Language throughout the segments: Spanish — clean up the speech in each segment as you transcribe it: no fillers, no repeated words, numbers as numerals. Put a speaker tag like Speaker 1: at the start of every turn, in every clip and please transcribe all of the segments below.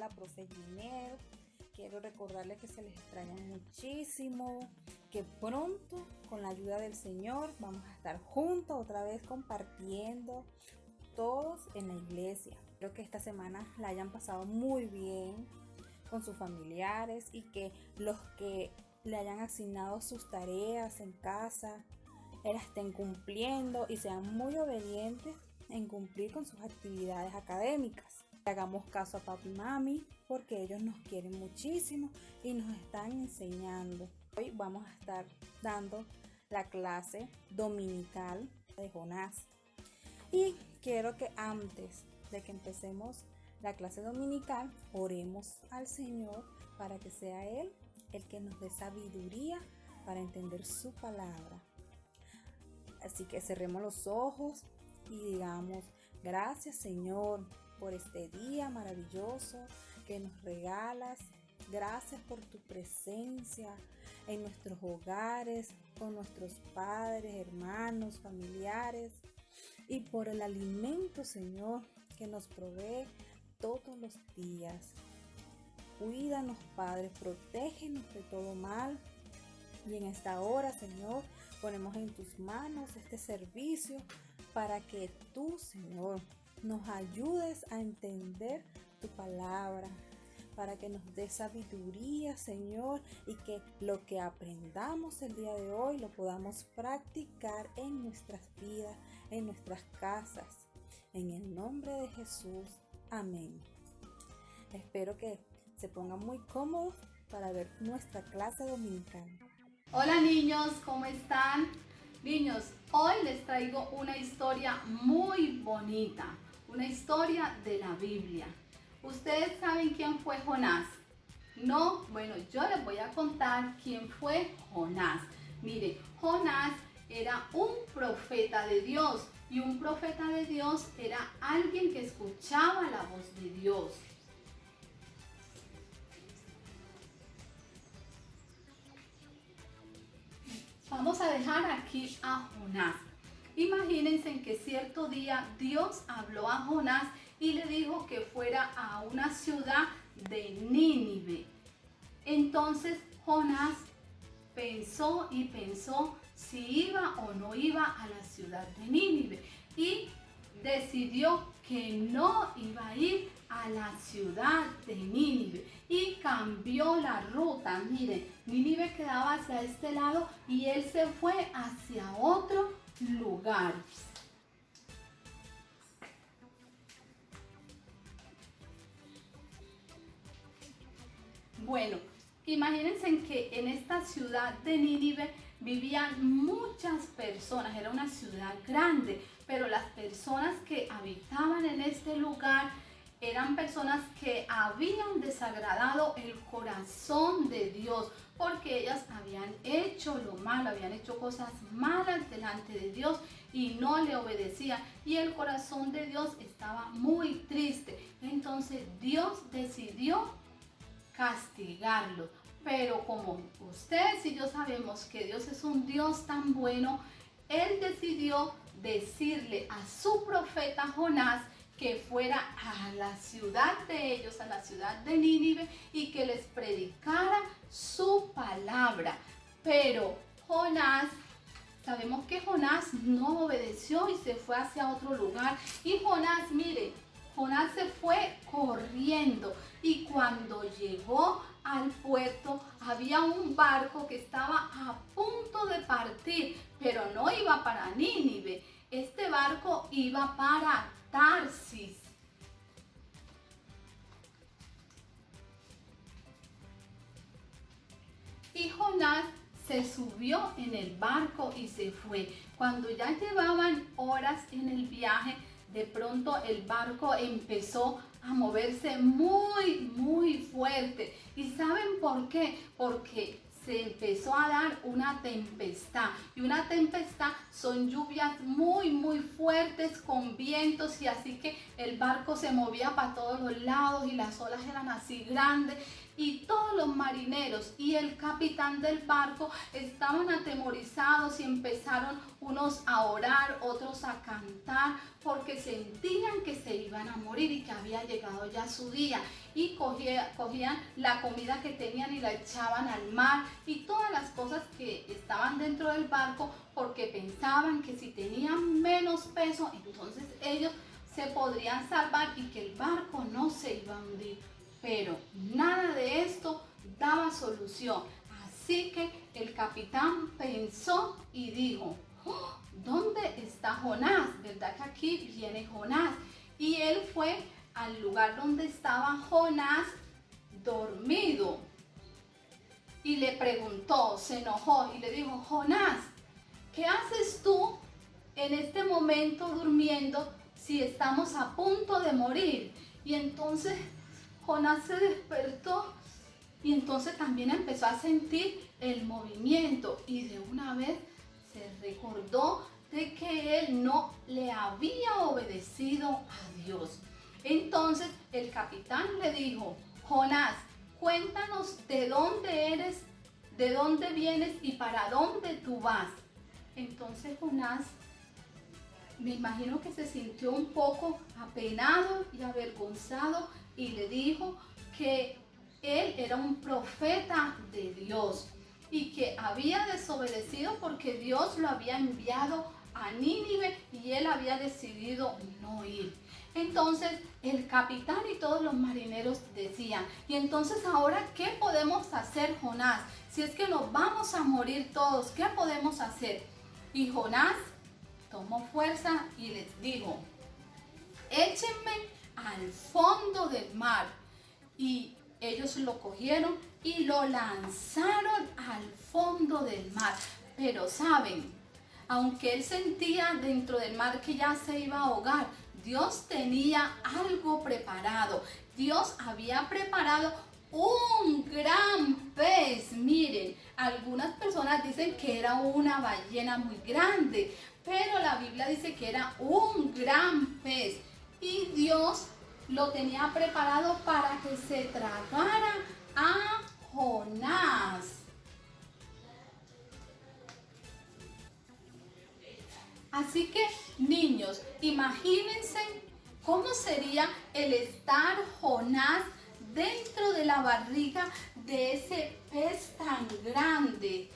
Speaker 1: la profe Ginel. Quiero recordarles que se les extraña muchísimo, que pronto con la ayuda del Señor vamos a estar juntos otra vez compartiendo todos en la iglesia. Espero que esta semana la hayan pasado muy bien con sus familiares y que los que le hayan asignado sus tareas en casa las estén cumpliendo y sean muy obedientes en cumplir con sus actividades académicas. Hagamos caso a papi y mami porque ellos nos quieren muchísimo y nos están enseñando. Hoy vamos a estar dando la clase dominical de Jonás. Y quiero que antes de que empecemos la clase dominical, oremos al Señor para que sea Él el que nos dé sabiduría para entender su palabra. Así que cerremos los ojos y digamos: gracias, Señor, por este día maravilloso que nos regalas. Gracias por tu presencia en nuestros hogares, con nuestros padres, hermanos, familiares, y por el alimento, Señor, que nos provee todos los días. Cuídanos, Padre, protégenos de todo mal. Y en esta hora, Señor, ponemos en tus manos este servicio para que tú, Señor, nos ayudes a entender tu palabra, para que nos dé sabiduría, Señor, y que lo que aprendamos el día de hoy lo podamos practicar en nuestras vidas, en nuestras casas. En el nombre de Jesús, amén. Espero que se pongan muy cómodos para ver nuestra clase dominical.
Speaker 2: Hola niños, ¿cómo están? Niños, hoy les traigo una historia muy bonita, una historia de la Biblia. ¿Ustedes saben quién fue Jonás? No, bueno, yo les voy a contar quién fue Jonás. Mire, Jonás era un profeta de Dios y un profeta de Dios era alguien que escuchaba la voz de Dios. Vamos a dejar aquí a Jonás. Imagínense en que cierto día Dios habló a Jonás y le dijo que fuera a una ciudad de Nínive. Entonces Jonás pensó y pensó si iba o no iba a la ciudad de Nínive y decidió que no iba a ir a la ciudad de Nínive y cambió la ruta. Miren, Nínive quedaba hacia este lado y él se fue hacia otro lugar. Bueno, imagínense que en esta ciudad de Nínive vivían muchas personas, era una ciudad grande, pero las personas que habitaban en este lugar eran personas que habían desagradado el corazón de Dios, porque ellas habían hecho lo malo, habían hecho cosas malas delante de Dios y no le obedecían, y el corazón de Dios estaba muy triste. Entonces Dios decidió castigarlos. Pero como ustedes y yo sabemos que Dios es un Dios tan bueno, Él decidió decirle a su profeta Jonás que fuera a la ciudad de ellos, a la ciudad de Nínive, y que les predicara su palabra. Pero Jonás, sabemos que Jonás no obedeció y se fue hacia otro lugar. Y Jonás, mire, Jonás se fue corriendo y cuando llegó al puerto había un barco que estaba a punto de partir, pero no iba para Nínive. Este barco iba para Tarsis. Y Jonás se subió en el barco y se fue. Cuando ya llevaban horas en el viaje, de pronto el barco empezó a moverse muy fuerte. ¿Y saben por qué? Porque se empezó a dar una tempestad. Y una tempestad son lluvias muy fuertes con vientos, y así que el barco se movía para todos los lados y las olas eran así grandes. y todos los marineros y el capitán del barco estaban atemorizados y empezaron unos a orar, otros a cantar, porque sentían que se iban a morir y que había llegado ya su día. Y cogían la comida que tenían y la echaban al mar y todas las cosas que estaban dentro del barco, porque pensaban que si tenían menos peso, entonces ellos se podrían salvar y que el barco no se iba a hundir. Pero nada de esto daba solución. Así que el capitán pensó y dijo: "Oh, ¿dónde está Jonás? ¿Verdad que aquí viene Jonás?". Y él fue al lugar donde estaba Jonás dormido y le preguntó, se enojó y le dijo: "Jonás, ¿qué haces tú en este momento durmiendo si estamos a punto de morir?". Y entonces Jonás se despertó y entonces también empezó a sentir el movimiento y de una vez se recordó de que él no le había obedecido a Dios. Entonces el capitán le dijo: "Jonás, cuéntanos de dónde eres, de dónde vienes y para dónde tú vas". Entonces Jonás, me imagino que se sintió un poco apenado y avergonzado y le dijo que él era un profeta de Dios y que había desobedecido porque Dios lo había enviado a Nínive y él había decidido no ir. Entonces el capitán y todos los marineros decían: "Y entonces ahora, ¿qué podemos hacer, Jonás? Si es que nos vamos a morir todos, ¿qué podemos hacer?". Y Jonás tomó fuerza y les dijo: "Échenme al fondo del mar". Y ellos lo cogieron y lo lanzaron al fondo del mar. Pero saben, aunque él sentía dentro del mar que ya se iba a ahogar, Dios tenía algo preparado. Dios había preparado un gran pez. Miren, algunas personas dicen que era una ballena muy grande, pero la Biblia dice que era un gran pez. Y Dios lo tenía preparado para que se tragara a Jonás. Así que, niños, imagínense cómo sería el estar Jonás dentro de la barriga de ese pez tan grande.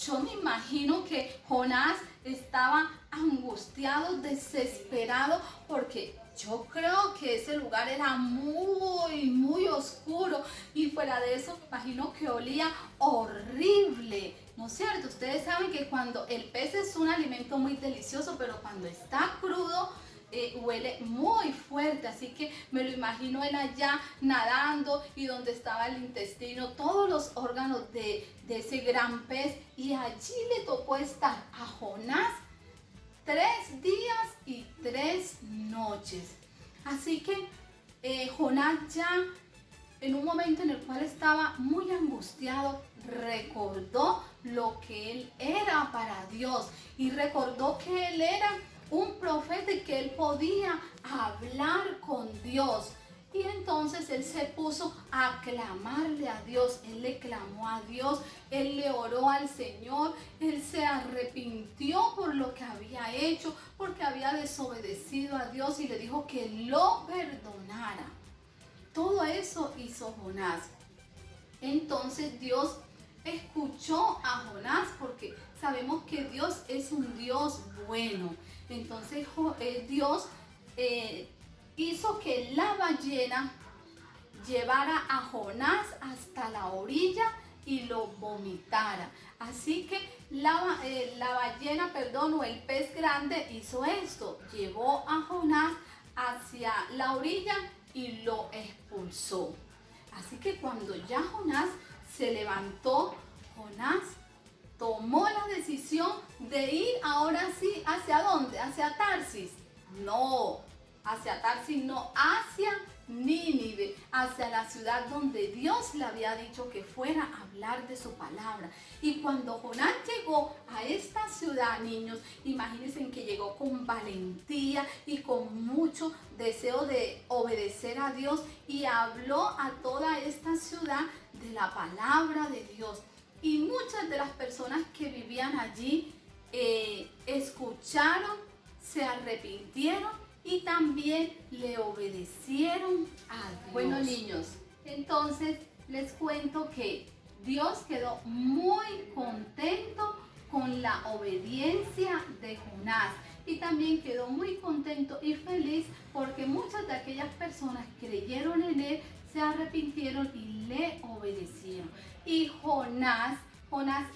Speaker 2: Yo me imagino que Jonás estaba angustiado, desesperado, porque yo creo que ese lugar era muy oscuro y fuera de eso me imagino que olía horrible, ¿no es cierto? Ustedes saben que cuando el pez es un alimento muy delicioso, pero cuando está crudo huele muy fuerte, así que me lo imagino él allá nadando y donde estaba el intestino, todos los órganos de ese gran pez, y allí le tocó estar a Jonás 3 días y 3 noches. Así que Jonás, ya en un momento en el cual estaba muy angustiado, recordó lo que él era para Dios y recordó que él era un profeta y que él podía hablar con Dios. Y entonces él se puso a clamarle a Dios, él le clamó a Dios, él le oró al Señor, él se arrepintió por lo que había hecho, porque había desobedecido a Dios y le dijo que lo perdonara. Todo eso hizo Jonás. Entonces Dios escuchó a Jonás, porque sabemos que Dios es un Dios bueno. Entonces Dios hizo que la ballena llevara a Jonás hasta la orilla y lo vomitara. Así que la ballena, o el pez grande hizo esto, llevó a Jonás hacia la orilla y lo expulsó. Así que cuando ya Jonás se levantó, Jonás tomó la decisión de ir ahora sí, ¿hacia dónde? ¿Hacia Tarsis? No, hacia Tarsis no, hacia Nínive, hacia la ciudad donde Dios le había dicho que fuera a hablar de su palabra. Y cuando Jonás llegó a esta ciudad, niños, imagínense que llegó con valentía y con mucho deseo de obedecer a Dios y habló a toda esta ciudad de la palabra de Dios. Y muchas de las personas que vivían allí escucharon, se arrepintieron y también le obedecieron a Dios. Bueno, niños, entonces les cuento que Dios quedó muy contento con la obediencia de Jonás y también quedó muy contento y feliz porque muchas de aquellas personas creyeron en él, se arrepintieron y le obedecieron. Y Jonás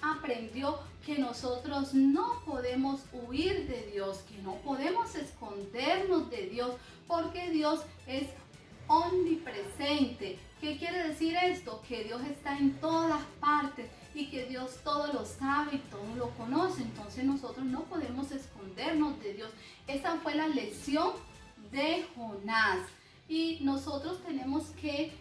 Speaker 2: aprendió que nosotros no podemos huir de Dios, que no podemos escondernos de Dios, porque Dios es omnipresente. ¿Qué quiere decir esto? Que Dios está en todas partes y que Dios todo lo sabe y todo lo conoce. Entonces nosotros no podemos escondernos de Dios. Esa fue la lección de Jonás. Y nosotros tenemos que,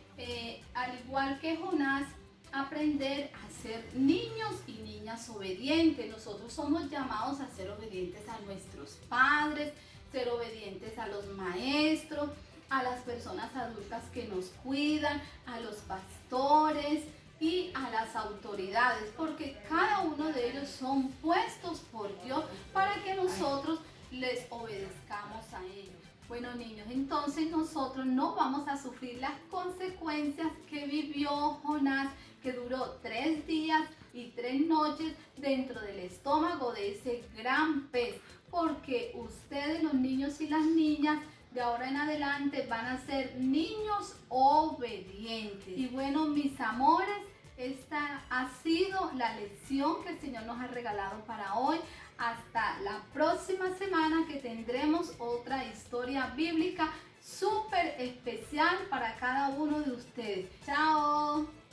Speaker 2: al igual que Jonás, aprender a ser niños y niñas obedientes. Nosotros somos llamados a ser obedientes a nuestros padres, ser obedientes a los maestros, a las personas adultas que nos cuidan, a los pastores y a las autoridades, porque cada uno de ellos son puestos por Dios para que nosotros les obedezcamos a ellos. Bueno, niños, entonces nosotros no vamos a sufrir las consecuencias que vivió Jonás, que duró 3 días y 3 noches dentro del estómago de ese gran pez, porque ustedes, los niños y las niñas, de ahora en adelante van a ser niños obedientes. Y bueno, mis amores, esta ha sido la lección que el Señor nos ha regalado para hoy. Hasta la próxima semana, que tendremos otra historia bíblica súper especial para cada uno de ustedes. ¡Chao!